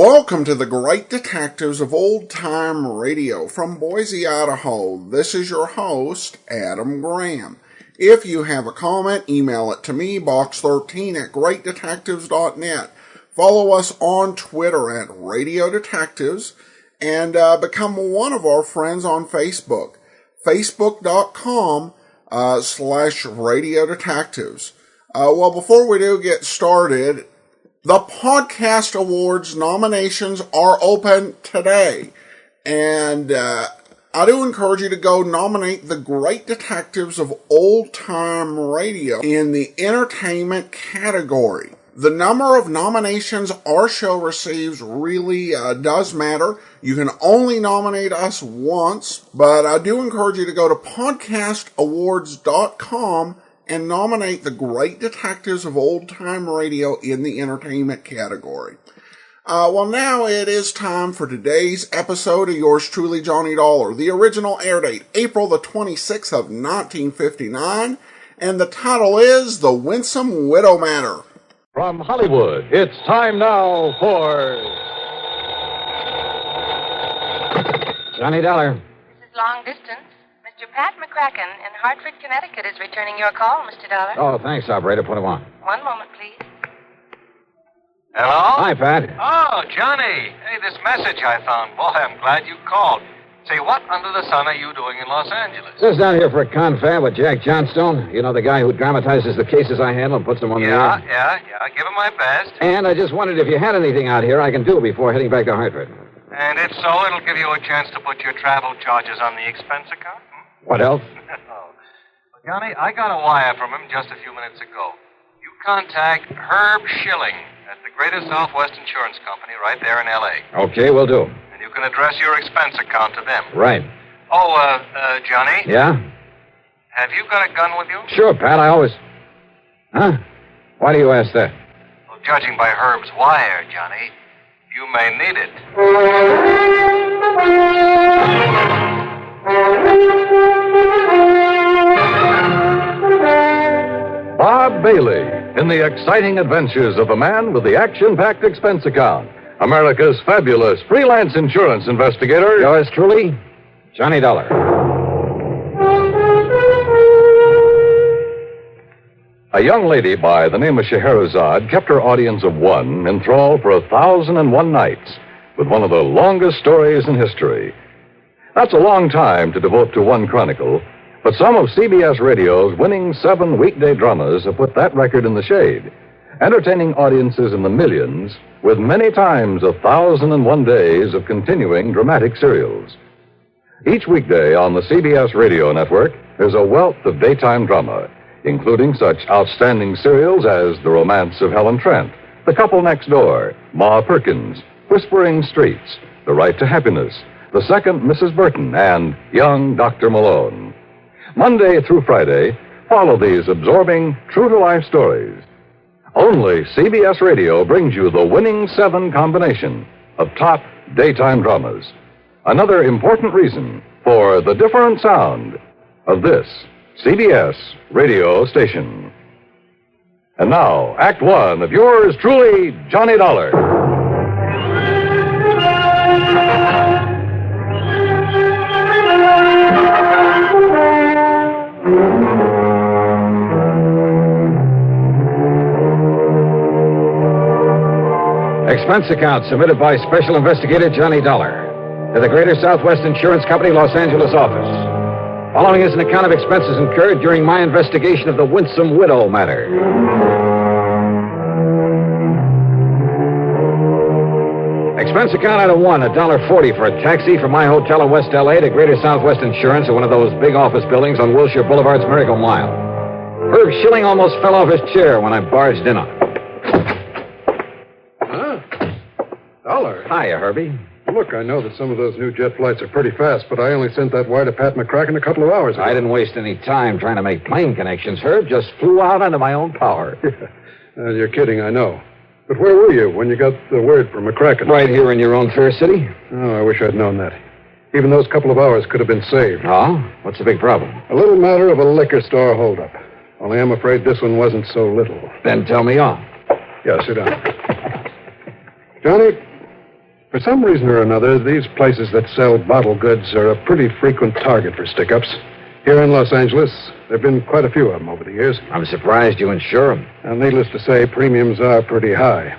Welcome to the Great Detectives of Old Time Radio from Boise, Idaho. This is your host, Adam Graham. If you have a comment, email it to me, box13@greatdetectives.net. Follow us on Twitter at Radio Detectives and become one of our friends on Facebook, facebook.com/Radio Detectives. Well, before we do get started, the Podcast Awards nominations are open today, and I do encourage you to go nominate the Great Detectives of Old Time Radio in the entertainment category. The number of nominations our show receives really does matter. You can only nominate us once, but I do encourage you to go to podcastawards.com and nominate the Great Detectives of Old Time Radio in the entertainment category. Well, now it is time for today's episode of yours truly, Johnny Dollar. The original air date, April the 26th of 1959, and the title is The Winsome Widow Matter. From Hollywood, it's time now for... Johnny Dollar. This is Long Distance. Mr. Pat McCracken in Hartford, Connecticut is returning your call, Mr. Dollar. Oh, thanks, operator. Put him on. One moment, please. Hello? Hi, Pat. Oh, Johnny. Hey, this message I found. Boy, I'm glad you called. Say, what under the sun are you doing in Los Angeles? Just down here for a confab with Jack Johnstone. You know, the guy who dramatizes the cases I handle and puts them on the air? Yeah. Give him my best. And I just wondered if you had anything out here I can do before heading back to Hartford. And if so, it'll give you a chance to put your travel charges on the expense account. What else? Well, Johnny, I got a wire from him just a few minutes ago. You contact Herb Schilling at the Greater Southwest Insurance Company right there in L.A. Okay, will do. And you can address your expense account to them. Right. Oh, Johnny? Yeah? Have you got a gun with you? Sure, Pat, I always... Huh? Why do you ask that? Well, judging by Herb's wire, Johnny, you may need it. Bob Bailey in the exciting adventures of the man with the action-packed expense account. America's fabulous freelance insurance investigator. Yours truly, Johnny Dollar. A young lady by the name of Scheherazade kept her audience of one enthralled for 1,001 nights with one of the longest stories in history. That's a long time to devote to one chronicle, but some of CBS Radio's winning 7 weekday dramas have put that record in the shade, entertaining audiences in the millions with many times 1,001 days of continuing dramatic serials. Each weekday on the CBS Radio network, there's a wealth of daytime drama, including such outstanding serials as The Romance of Helen Trent, The Couple Next Door, Ma Perkins, Whispering Streets, The Right to Happiness, The Second Mrs. Burton, and Young Dr. Malone. Monday through Friday, follow these absorbing, true-to-life stories. Only CBS Radio brings you the winning 7 combination of top daytime dramas. Another important reason for the different sound of this CBS radio station. And now, Act One of yours truly, Johnny Dollar. Expense account submitted by Special Investigator Johnny Dollar to the Greater Southwest Insurance Company, Los Angeles office. Following is an account of expenses incurred during my investigation of the Winsome Widow matter. Expense account item 1, $1.40 for a taxi from my hotel in West L.A. to Greater Southwest Insurance at one of those big office buildings on Wilshire Boulevard's Miracle Mile. Herb Schilling almost fell off his chair when I barged in on him. Dollar. Hiya, Herbie. Look, I know that some of those new jet flights are pretty fast, but I only sent that wire to Pat McCracken a couple of hours ago. I didn't waste any time trying to make plane connections, Herb. Just flew out under my own power. You're kidding, I know. But where were you when you got the word from McCracken? Right here in your own fair city. Oh, I wish I'd known that. Even those couple of hours could have been saved. Oh? What's the big problem? A little matter of a liquor store holdup. Only I'm afraid this one wasn't so little. Then tell me all. Yeah, sit down. Johnny, For some reason or another, these places that sell bottle goods are a pretty frequent target for stick-ups. Here in Los Angeles, there have been quite a few of them over the years. I'm surprised you insure them. And needless to say, premiums are pretty high.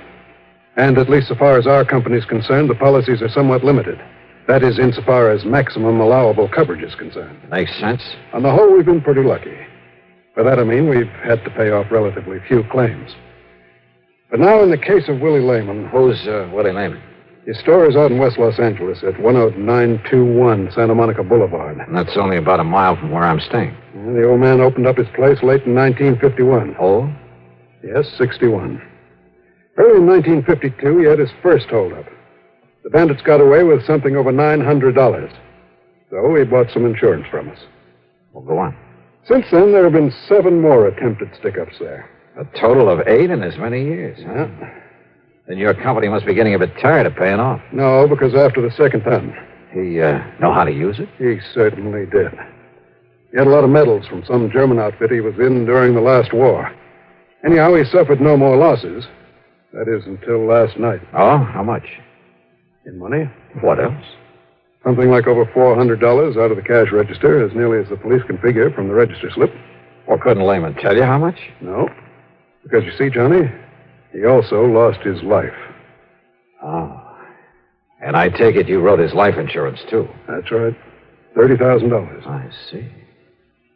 And at least so far as our company's concerned, the policies are somewhat limited. That is, insofar as maximum allowable coverage is concerned. Makes sense. On the whole, we've been pretty lucky. By that I mean we've had to pay off relatively few claims. But now in the case of Willie Lehman... Who's Willie Lehman? His store is out in West Los Angeles at 10921 Santa Monica Boulevard. And that's only about a mile from where I'm staying. And the old man opened up his place late in 1951. Oh? Yes, 61. Early in 1952, he had his first holdup. The bandits got away with something over $900. So he bought some insurance from us. Well, go on. Since then, there have been 7 more attempted stick-ups there. A total of 8 in as many years. Huh? Yeah. Then your company must be getting a bit tired of paying off. No, because after the second time. He know how to use it? He certainly did. He had a lot of medals from some German outfit he was in during the last war. Anyhow, he suffered no more losses. That is, until last night. Oh, how much? In money? What else? Something like over $400 out of the cash register, as nearly as the police can figure from the register slip. Well, couldn't Lehman tell you how much? No. Because you see, Johnny, he also lost his life. Oh. And I take it you wrote his life insurance, too. That's right. $30,000. I see.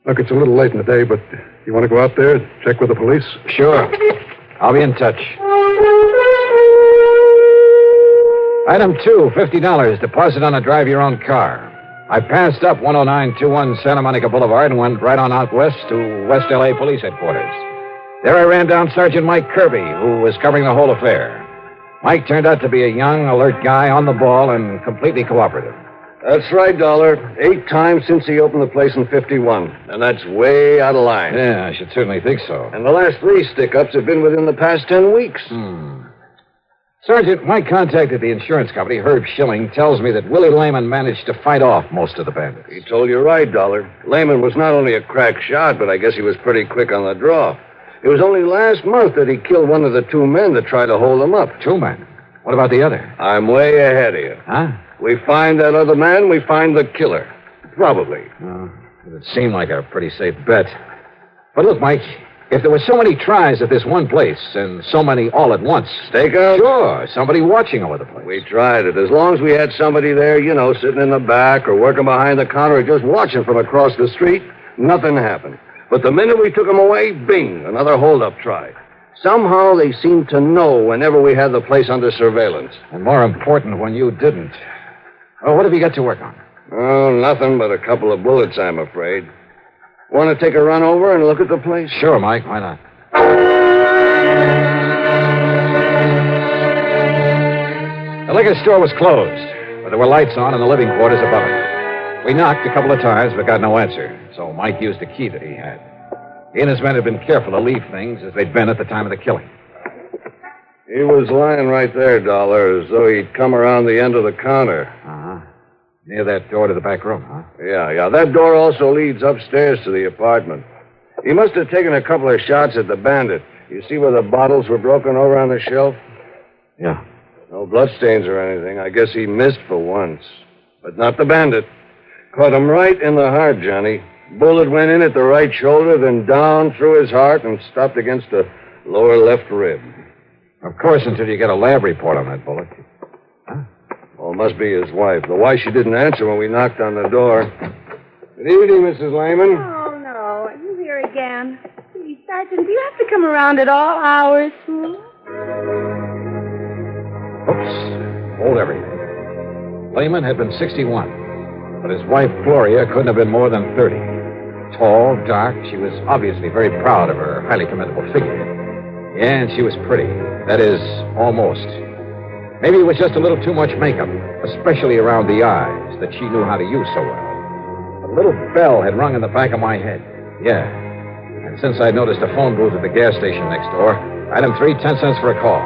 Look, it's a little late in the day, but you want to go out there, check with the police? Sure. I'll be in touch. Item 2, $50, deposit on a drive-your-own car. I passed up 10921 Santa Monica Boulevard and went right on out west to West L.A. Police Headquarters. There I ran down Sergeant Mike Kirby, who was covering the whole affair. Mike turned out to be a young, alert guy on the ball and completely cooperative. That's right, Dollar. 8 times since he opened the place in 51. And that's way out of line. Yeah, I should certainly think so. And the last 3 stick-ups have been within the past 10 weeks. Sergeant, my contact at the insurance company, Herb Schilling, tells me that Willie Lehman managed to fight off most of the bandits. He told you right, Dollar. Lehman was not only a crack shot, but I guess he was pretty quick on the draw. It was only last month that he killed one of the 2 men that tried to hold him up. 2 men? What about the other? I'm way ahead of you. Huh? We find that other man, we find the killer. Probably. It seemed like a pretty safe bet. But look, Mike, if there were so many tries at this one place and so many all at once... Stakeout? Sure, somebody watching over the place. We tried it. As long as we had somebody there, you know, sitting in the back or working behind the counter or just watching from across the street, nothing happened. But the minute we took them away, bing, another holdup try. Somehow they seemed to know whenever we had the place under surveillance. And more important, when you didn't. Oh, what have you got to work on? Oh, nothing but a couple of bullets, I'm afraid. Want to take a run over and look at the place? Sure, Mike, why not? The liquor store was closed, but there were lights on in the living quarters above it. We knocked a couple of times, but got no answer, so Mike used the key that he had. He and his men had been careful to leave things as they'd been at the time of the killing. He was lying right there, Dollar, as though he'd come around the end of the counter. Uh-huh. Near that door to the back room, huh? Yeah. That door also leads upstairs to the apartment. He must have taken a couple of shots at the bandit. You see where the bottles were broken over on the shelf? Yeah. No bloodstains or anything. I guess he missed for once. But not the bandit. Caught him right in the heart, Johnny. Bullet went in at the right shoulder, then down through his heart and stopped against the lower left rib. Of course, until you get a lab report on that bullet. Huh? Well, it must be his wife. The wife, she didn't answer when we knocked on the door. Good evening, Mrs. Lehman. Oh, no. Are you here again? Gee, Sergeant, do you have to come around at all hours? Oops. Hold everything. Lehman had been 61, but his wife, Gloria, couldn't have been more than 30. Tall, dark, she was obviously very proud of her highly commendable figure. Yeah, and she was pretty. That is, almost. Maybe it was just a little too much makeup, especially around the eyes, that she knew how to use so well. A little bell had rung in the back of my head. Yeah. And since I'd noticed a phone booth at the gas station next door, item 3, 10 cents for a call.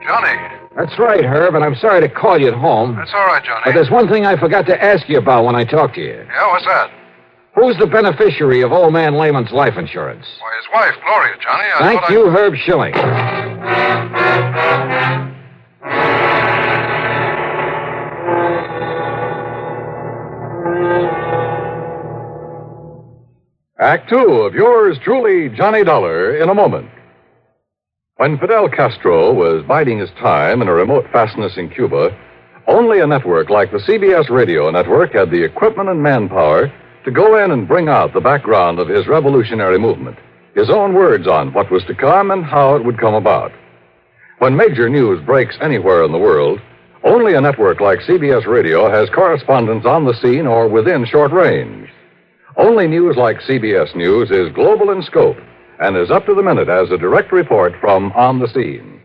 Johnny. That's right, Herb, and I'm sorry to call you at home. That's all right, Johnny. But there's one thing I forgot to ask you about when I talked to you. Yeah, what's that? Who's the beneficiary of old man Lehman's life insurance? Why, his wife, Gloria, Johnny. Thank you, Herb Schilling. Act Two of yours truly, Johnny Dollar, in a moment. When Fidel Castro was biding his time in a remote fastness in Cuba, only a network like the CBS radio network had the equipment and manpower to go in and bring out the background of his revolutionary movement, his own words on what was to come and how it would come about. When major news breaks anywhere in the world, only a network like CBS Radio has correspondents on the scene or within short range. Only news like CBS News is global in scope and is up to the minute as a direct report from on the scene.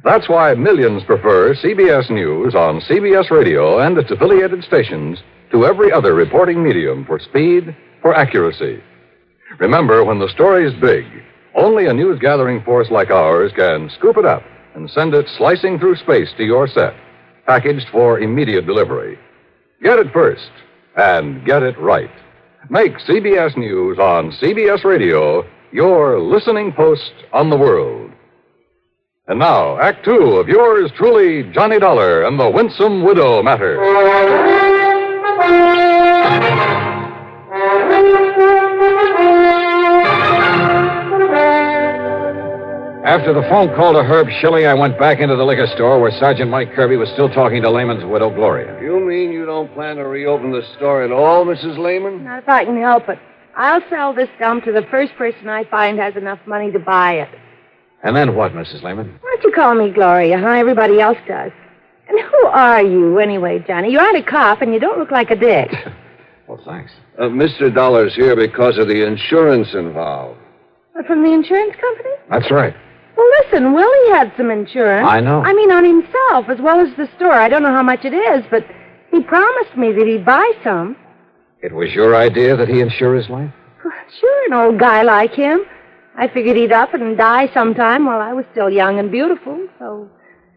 That's why millions prefer CBS News on CBS Radio and its affiliated stations to every other reporting medium for speed, for accuracy. Remember, when the story's big, only a news-gathering force like ours can scoop it up and send it slicing through space to your set, packaged for immediate delivery. Get it first, and get it right. Make CBS News on CBS Radio your listening post on the world. And now, Act Two of yours truly, Johnny Dollar and the Winsome Widow Matter. After the phone call to Herb Schilling, I went back into the liquor store where Sergeant Mike Kirby was still talking to Lehman's widow, Gloria. You mean you don't plan to reopen the store at all, Mrs. Lehman? Not if I can help it. I'll sell this gum to the first person I find has enough money to buy it. And then what, Mrs. Lehman? Why don't you call me Gloria, huh? Everybody else does. And who are you, anyway, Johnny? You aren't a cop, and you don't look like a dick. Well, thanks. Mr. Dollar's here because of the insurance involved. From the insurance company? That's right. Well, listen, Willie had some insurance. I know. I mean, on himself, as well as the store. I don't know how much it is, but he promised me that he'd buy some. It was your idea that he insure his life? Sure, an old guy like him. I figured he'd up and die sometime while I was still young and beautiful, so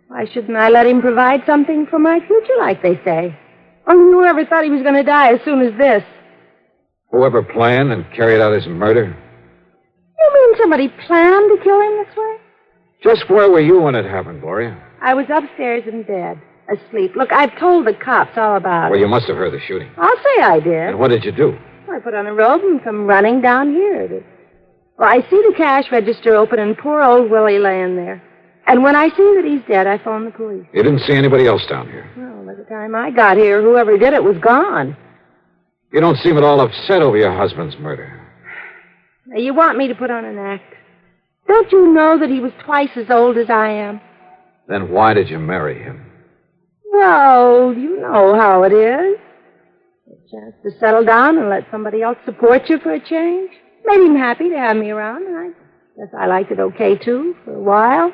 why shouldn't I let him provide something for my future, like they say? Oh, whoever thought he was going to die as soon as this? Whoever planned and carried out his murder? You mean somebody planned to kill him this way? Just where were you when it happened, Gloria? I was upstairs in bed, asleep. Look, I've told the cops all about Well, it. you must have heard the shooting. I'll say I did. And what did you do? I put on a robe and come running down here. Well, I see the cash register open and poor old Willie laying there. And when I see that he's dead, I phone the police. You didn't see anybody else down here? Well, by the time I got here, whoever did it was gone. You don't seem at all upset over your husband's murder. Now, you want me to put on an act? Don't you know that he was twice as old as I am? Then why did you marry him? Well, you know how it is. A chance to settle down and let somebody else support you for a change. Made him happy to have me around, and I guess I liked it okay, too, for a while.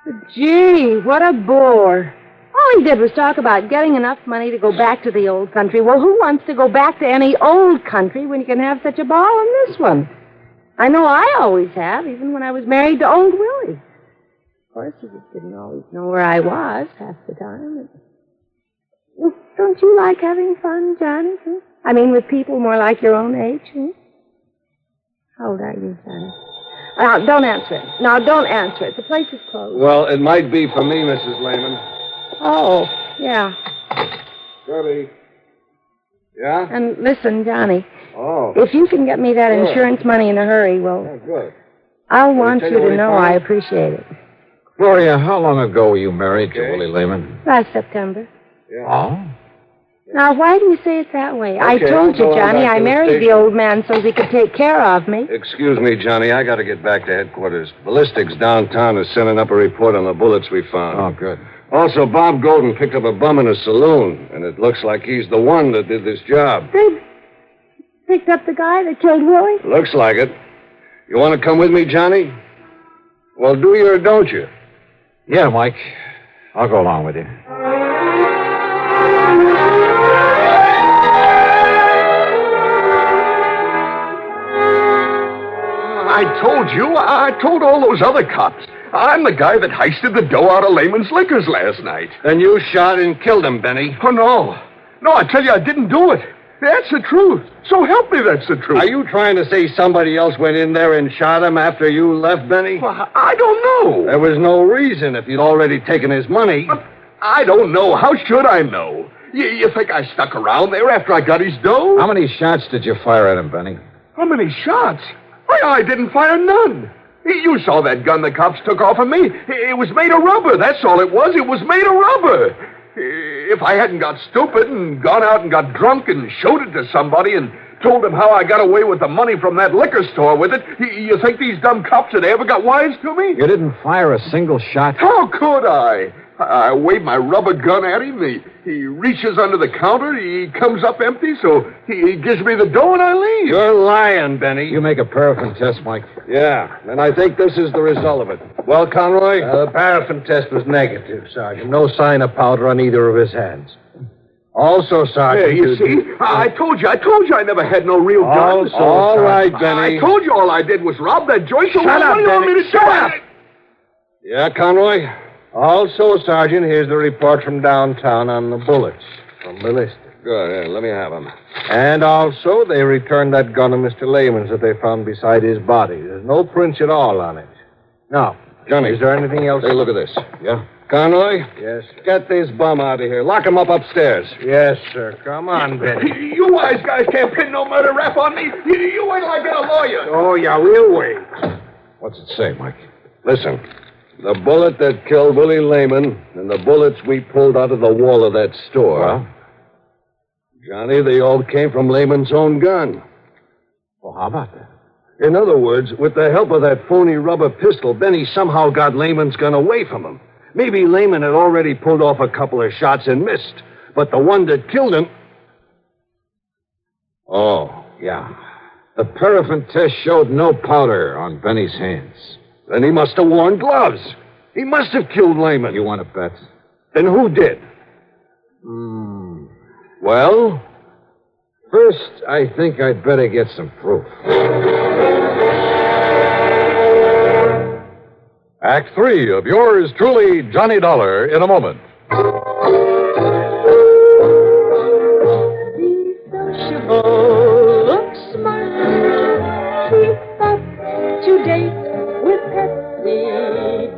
But, gee, what a bore. All he did was talk about getting enough money to go back to the old country. Well, who wants to go back to any old country when you can have such a ball in this one? I know I always have, even when I was married to old Willie. Of course, he just didn't always know where I was half the time. Well, don't you like having fun, Johnny? Huh? I mean, with people more like your own age, huh? How old are you, Johnny? Now, don't answer it. Now, don't answer it. The place is closed. Well, it might be for me, Mrs. Lehman. Oh, yeah. Kirby. Yeah? And listen, Johnny, Oh. if you can get me that Sure. insurance money in a hurry, well, Oh, good. I'll want take you it to away know from I me? appreciate it. Gloria, how long ago were you married to Okay. Willie Lehman? Last September. Yeah. Oh? Now, why do you say it that way? I Okay, told you, go on Johnny, back I to the married the station. old man so he could take care of me. Excuse me, Johnny. I got to get back to headquarters. Ballistics downtown is sending up a report on the bullets we found. Oh, good. Also, Bob Golden picked up a bum in a saloon, and it looks like he's the one that did this job. They picked up the guy that killed Willie? Looks like it. You want to come with me, Johnny? Well, do you or don't you? Yeah, Mike. I'll go along with you. I told all those other cops. I'm the guy that heisted the dough out of Lehman's Liquors last night. Then you shot and killed him, Benny. Oh, no. No, I tell you, I didn't do it. That's the truth. So help me, that's the truth. Are you trying to say somebody else went in there and shot him after you left, Benny? Well, I don't know. There was no reason if you'd already taken his money. But I don't know. How should I know? You think I stuck around there after I got his dough? How many shots did you fire at him, Benny? How many shots? I didn't fire none. You saw that gun the cops took off of me. It was made of rubber. That's all it was. It was made of rubber. If I hadn't got stupid and gone out and got drunk and showed it to somebody and told them how I got away with the money from that liquor store with it, you think these dumb cops had ever got wise to me? You didn't fire a single shot? How could I? I wave my rubber gun at him. He reaches under the counter. He comes up empty, so he gives me the dough and I leave. You're lying, Benny. You make a paraffin test, Mike. Yeah, and I think this is the result of it. Well, Conroy? The paraffin test was negative, Sergeant. No sign of powder on either of his hands. Also, Sergeant... Hey, you see? I told you I never had no real gun. All right, Benny. I told you all I did was rob that joint. So Shut up, what do you want me Benny. to Shut do? up. Yeah, Conroy? Also, Sergeant, here's the report from downtown on the bullets from ballistic. Good. Here, let me have them. And also, they returned that gun of Mr. Lehman's that they found beside his body. There's no prints at all on it. Now, Johnny. is there anything else? Hey, look at this. Yeah? Conroy? Yes. Get this bum out of here. Lock him up upstairs. Yes, sir. Come on, Benny. You wise guys can't pin no murder rap on me. You wait till I get a lawyer. Oh, yeah, we'll wait. What's it say, Mike? Listen. The bullet that killed Willie Lehman and the bullets we pulled out of the wall of that store. Well? Johnny, they all came from Lehman's own gun. Well, how about that? In other words, with the help of that phony rubber pistol, Benny somehow got Lehman's gun away from him. Maybe Lehman had already pulled off a couple of shots and missed, but the one that killed him... Oh, yeah. The paraffin test showed no powder on Benny's hands. Then he must have worn gloves. He must have killed Lehman. You want to bet? Then who did? Well? First, I think I'd better get some proof. Act 3 of yours truly, Johnny Dollar, in a moment. Be sociable, look smart, keep up to date with Pepsi,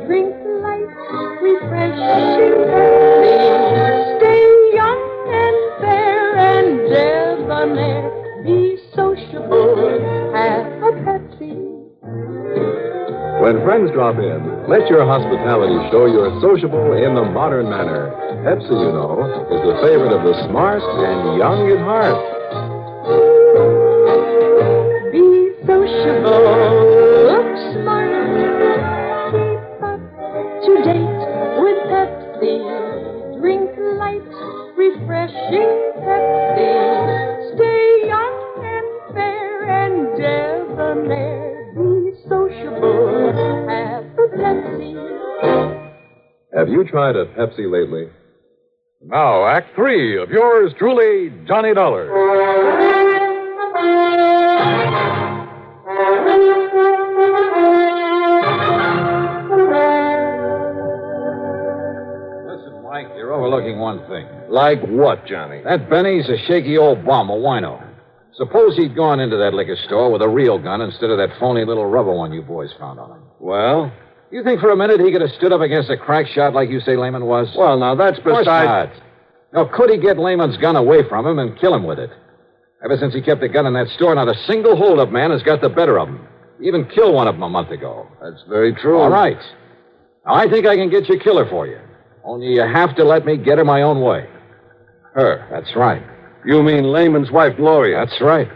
drink light, refreshing Pepsi, stay young and fair and debonair, be sociable, have a Pepsi. When friends drop in, let your hospitality show you're sociable in the modern manner. Pepsi, you know, is the favorite of the smart and young at heart. Be sociable, look smart, keep up to date with Pepsi, drink light, refreshing Pepsi, stay young and fair and debonair. Be sociable, have a Pepsi. Have you tried a Pepsi lately? Now, Act 3 of yours truly, Johnny Dollar. Listen, Mike, you're overlooking one thing. Like what, Johnny? That Benny's a shaky old bum, a wino. Suppose he'd gone into that liquor store with a real gun instead of that phony little rubber one you boys found on him. Well? You think for a minute he could have stood up against a crack shot like you say Lehman was? Well, now, that's Of course beside... not. Now, could he get Lehman's gun away from him and kill him with it? Ever since he kept the gun in that store, not a single hold-up man has got the better of him. He even killed one of them a month ago. That's very true. All right. Now, I think I can get your killer for you. Only you have to let me get her my own way. Her? That's right. You mean Lehman's wife, Gloria? That's right.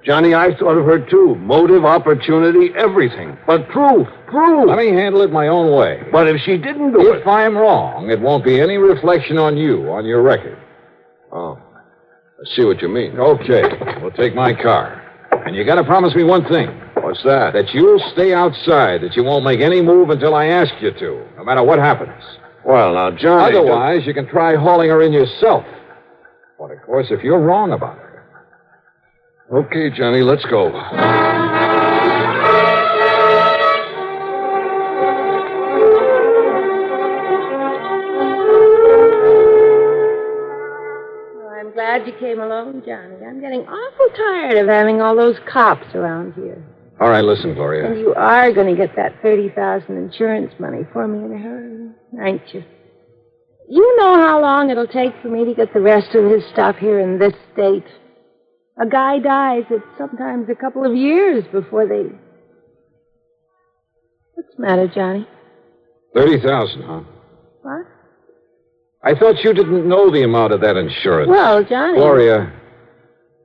Johnny, I thought of her, too. Motive, opportunity, everything. But proof. Let me handle it my own way. But if she didn't do it... If I'm wrong, it won't be any reflection on you, on your record. Oh. I see what you mean. Okay. We'll take my car. And you gotta promise me one thing. What's that? That you'll stay outside, that you won't make any move until I ask you to, no matter what happens. Well, now, Johnny... Otherwise, you can try hauling her in yourself. But, of course, if you're wrong about her. Okay, Johnny, let's go. I'm glad you came along, Johnny. I'm getting awful tired of having all those cops around here. All right, listen, Gloria. And you are going to get that $30,000 insurance money for me in a hurry, aren't you? You know how long it'll take for me to get the rest of his stuff here in this state. A guy dies, it's sometimes a couple of years before they... What's the matter, Johnny? 30,000, huh? What? I thought you didn't know the amount of that insurance. Well, Johnny... Gloria,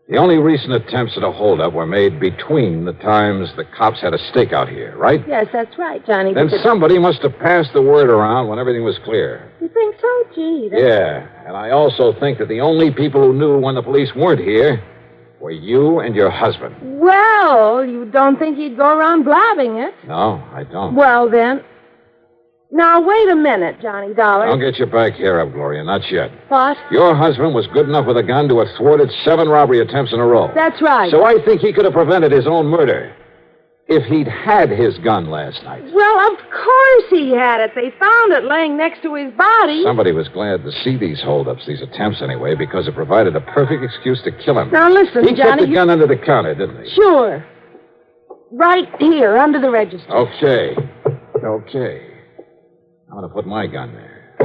the only recent attempts at a holdup were made between the times the cops had a stakeout here, right? Yes, that's right, Johnny. Then somebody must have passed the word around when everything was clear. You think so? Gee, that's... Yeah, and I also think that the only people who knew when the police weren't here were you and your husband. Well, you don't think he'd go around blabbing it? No, I don't. Well, then... Now, wait a minute, Johnny Dollar. Don't get your back hair up, Gloria, not yet. What? Your husband was good enough with a gun to have thwarted 7 robbery attempts in a row. That's right. So I think he could have prevented his own murder if he'd had his gun last night. Well, of course he had it. They found it laying next to his body. Somebody was glad to see these holdups, these attempts anyway, because it provided a perfect excuse to kill him. Now, listen, he Johnny... He kept the gun under the counter, didn't he? Sure. Right here, under the register. Okay. I'm going to put my gun there.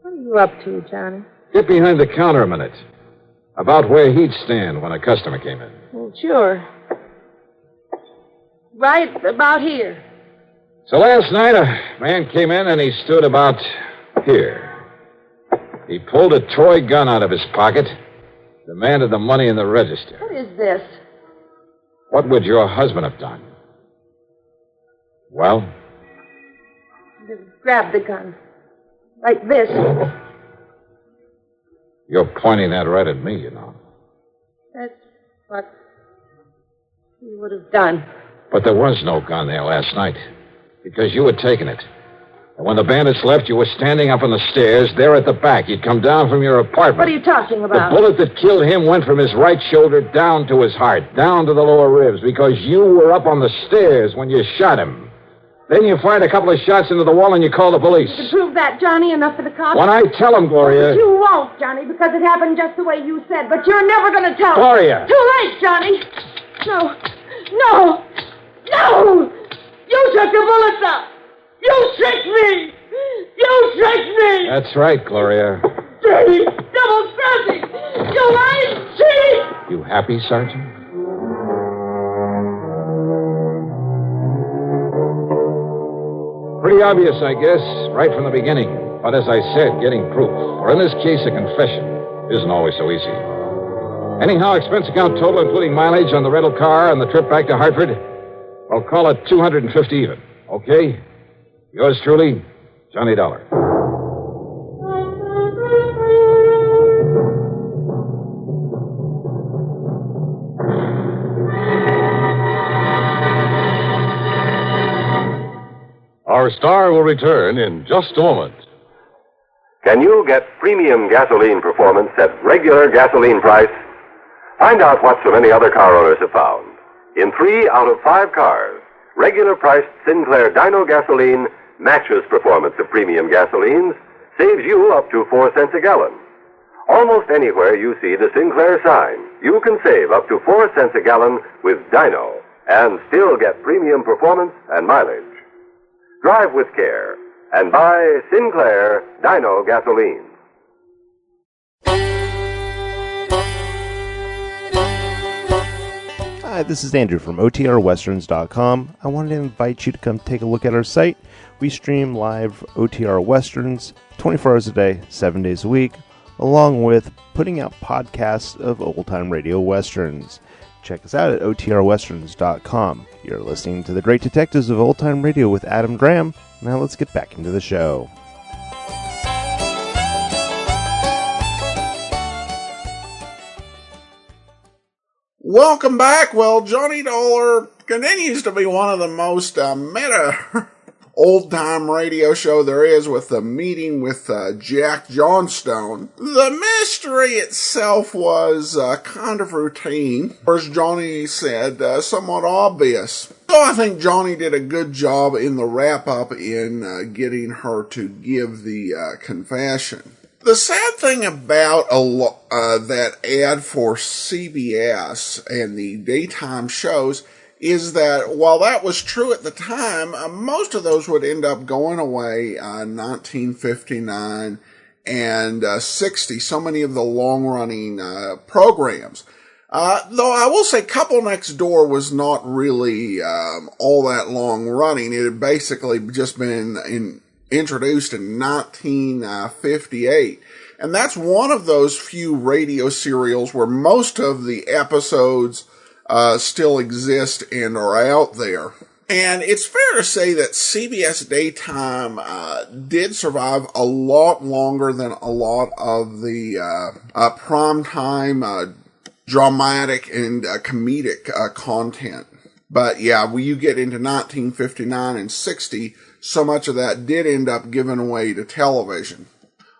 What are you up to, Johnny? Get behind the counter a minute. About where he'd stand when a customer came in. Well, sure. Right about here. So last night, a man came in and he stood about here. He pulled a toy gun out of his pocket, demanded the money in the register. What is this? What would your husband have done? Well? Grab the gun. Like this. You're pointing that right at me, you know. That's what you would have done. But there was no gun there last night, because you had taken it. And when the bandits left, you were standing up on the stairs, there at the back. You'd come down from your apartment. What are you talking about? The bullet that killed him went from his right shoulder down to his heart, down to the lower ribs, because you were up on the stairs when you shot him. Then you fired a couple of shots into the wall and you called the police. To prove that, Johnny, enough for the cops? When I tell them, Gloria... But you won't, Johnny, because it happened just the way you said. But you're never going to tell. Gloria! Too late, Johnny. No! You took the bullets out. You tricked me. That's right, Gloria. Dirty, double-crossing. You lying cheat. You happy, Sergeant? Pretty obvious, I guess, right from the beginning. But as I said, getting proof, or in this case, a confession, isn't always so easy. Anyhow, expense account total, including mileage on the rental car and the trip back to Hartford, I'll call it $250 even. Okay? Yours truly, Johnny Dollar. Our star will return in just a moment. Can you get premium gasoline performance at regular gasoline price? Find out what so many other car owners have found. In 3 out of 5 cars, regular priced Sinclair Dyno gasoline matches performance of premium gasolines, saves you up to 4 cents a gallon. Almost anywhere you see the Sinclair sign, you can save up to 4 cents a gallon with Dyno and still get premium performance and mileage. Drive with care and buy Sinclair Dyno gasoline. Hi, this is Andrew from OTRWesterns.com. I wanted to invite you to come take a look at our site. We stream live OTR Westerns 24 hours a day, 7 days a week, along with putting out podcasts of old-time radio westerns. Check us out at OTRWesterns.com. You're listening to The Great Detectives of Old Time Radio with Adam Graham. Now let's get back into the show. Welcome back. Well, Johnny Dollar continues to be one of the most meta old-time radio show there is, with the meeting with Jack Johnstone. The mystery itself was kind of routine, or as Johnny said, somewhat obvious. So I think Johnny did a good job in the wrap-up in getting her to give the confession. The sad thing about that ad for CBS and the daytime shows is that while that was true at the time, most of those would end up going away in 1959 and 60, so many of the long-running programs. Though I will say Couple Next Door was not really all that long-running. It had basically just been introduced in 1958. And that's one of those few radio serials where most of the episodes still exist and are out there. And it's fair to say that CBS Daytime did survive a lot longer than a lot of the primetime dramatic and comedic content. But yeah, when you get into 1959 and 60, so much of that did end up given away to television.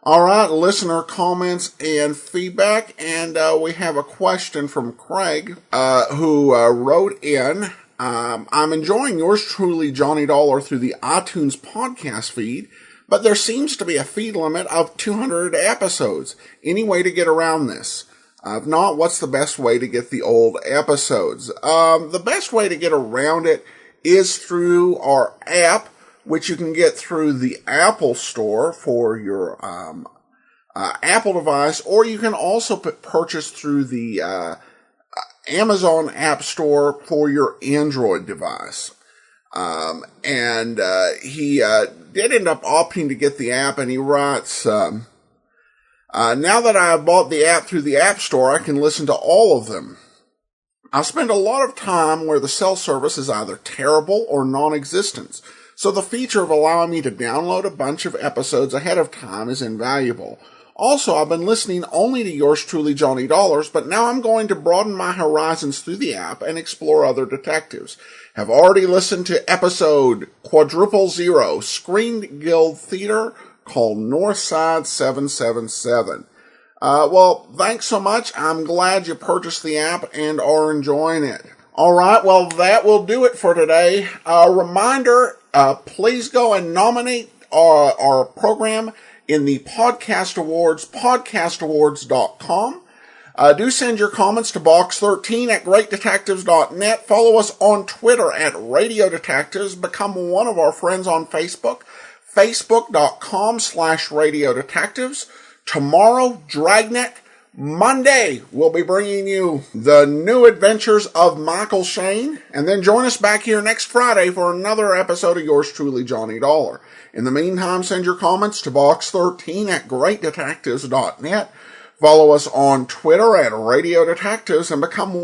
All right, listener comments and feedback, and we have a question from Craig, who wrote in, I'm enjoying yours truly, Johnny Dollar, through the iTunes podcast feed, but there seems to be a feed limit of 200 episodes. Any way to get around this? If not, what's the best way to get the old episodes? The best way to get around it is through our app, which you can get through the Apple Store for your Apple device, or you can also purchase through the Amazon App Store for your Android device. And he did end up opting to get the app, and he writes, now that I have bought the app through the App Store, I can listen to all of them. I spend a lot of time where the cell service is either terrible or non-existent, so the feature of allowing me to download a bunch of episodes ahead of time is invaluable. Also, I've been listening only to yours truly, Johnny Dollars, but now I'm going to broaden my horizons through the app and explore other detectives. Have already listened to episode 000, Screen Guild Theater, called Northside 777. Well, thanks so much. I'm glad you purchased the app and are enjoying it. All right, well, that will do it for today. Reminder, please go and nominate our program in the Podcast Awards, podcastawards.com. Do send your comments to box13 at greatdetectives.net. Follow us on Twitter at Radio Detectives. Become one of our friends on Facebook, facebook.com/Radio Detectives. Tomorrow, Dragnet. Monday, we'll be bringing you the new adventures of Michael Shane, and then join us back here next Friday for another episode of yours truly, Johnny Dollar. In the meantime, send your comments to box13 at greatdetectives.net. Follow us on Twitter at Radio Detectives and become